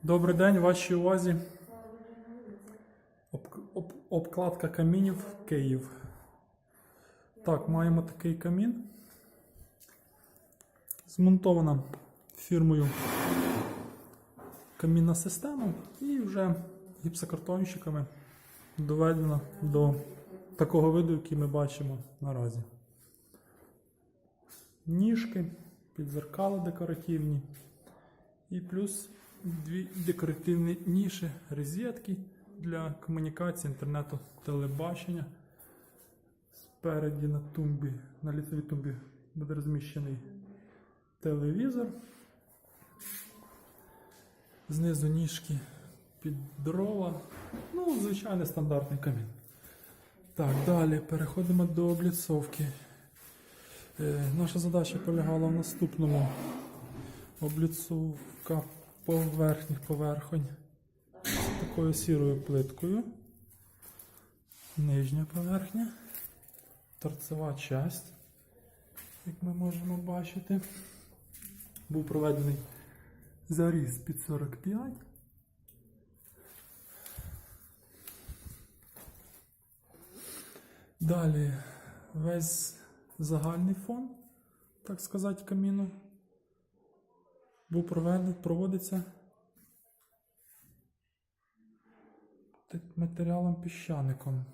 Добрий день, вашій увазі. Обкладка камінів Київ. Так, маємо такий камін. Змонтована фірмою камінна система і вже гіпсокартонщиками доведена до такого виду, який ми бачимо наразі. Ніжки, підзеркала декоративні і плюс дві декоративні ніші, розетки для комунікації, інтернету, телебачення. Спереді на ліцевій тумбі буде розміщений телевізор. Знизу ніжки під дрова. Ну, звичайний стандартний камін. Так, далі переходимо до обліцовки. Наша задача полягала в наступному. Обліцовка поверхніх поверхонь з такою сірою плиткою. Нижня поверхня. Торцева часть, як ми можемо бачити. Був проведений заріз під 45. Далі весь загальний фон, так сказати, каміну проводиться матеріалом піщаником,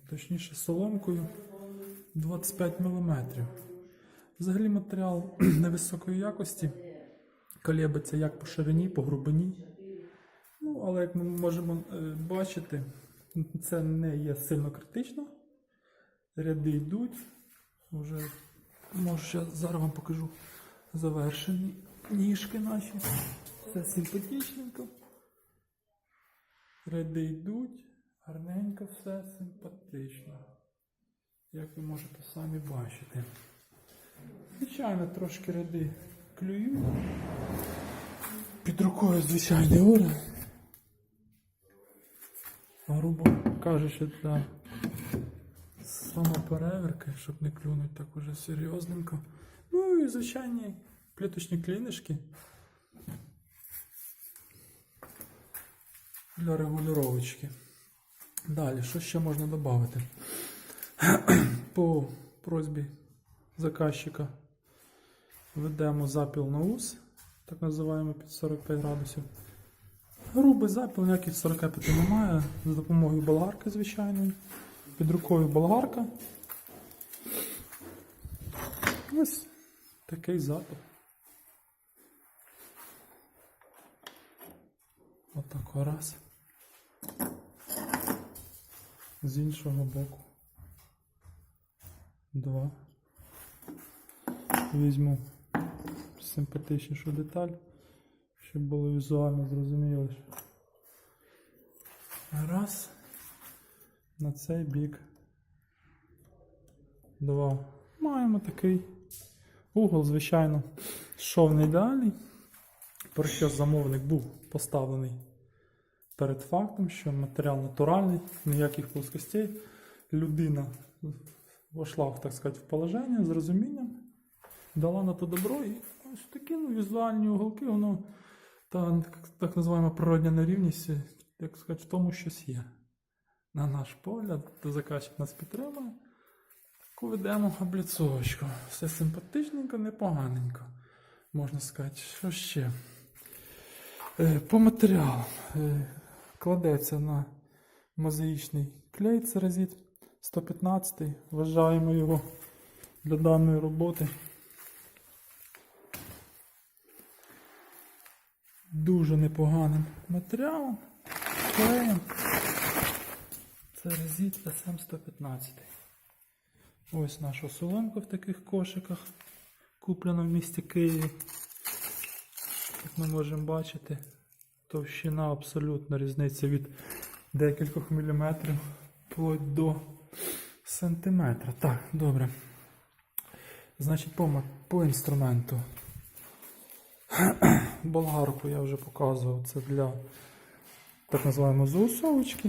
точніше соломкою 25 мм. Взагалі матеріал невисокої якості, колеблеться як по ширині, по глибині. Ну, але як ми можемо бачити, це не є сильно критично. Ряди йдуть. Вже, може, зараз вам покажу завершені ніжки наші. Все симпатичненько. Ряди йдуть, гарненько все, симпатично. Як ви можете самі бачити. Звичайно, трошки ряди клюють. Під рукою звичайний орган. Грубо кажучи, для самоперевірки, щоб не клюнути так уже серйозненько. Ну і звичайні плиточні клінишки для регулювачки. Далі, що ще можна додати? По просьбі заказчика ведемо запіл на ус, так називаємо під 45 градусів. Грубий запіл, ніяких 45 немає, за допомогою болгарки звичайної. Під рукою болгарка. Ось такий запил. Отак раз. З іншого боку. 2. Візьму симпатичнішу деталь, щоб було візуально зрозуміло. Раз. На цей бік. 2. Маємо такий угол, звичайно, йшов не ідеальний, про що замовник був поставлений перед фактом, що матеріал натуральний, ніяких плоскостей. Людина вошла, так сказати, в положення з розумінням, дала на то добро і ось такі візуальні уголки, воно так називаємо природня нерівність, як сказати, в тому щось є. На наш погляд, заказчик нас підтримує. Таку ведемо обліцовочку. Все симпатичненько, непоганенько. Можна сказати, що ще. По матеріалу. Кладеться на мозаїчний клей церезит 115. Вважаємо його для даної роботи дуже непоганим матеріалом. Клеєм. Церезит SM115. Ось наша соломка в таких кошиках, куплена в місті Києві. Як ми можемо бачити, товщина абсолютна різниця від декількох міліметрів вплоть до сантиметра. Так, добре. Значить, по інструменту. Болгарку я вже показував, це для так називаємо заусовочки.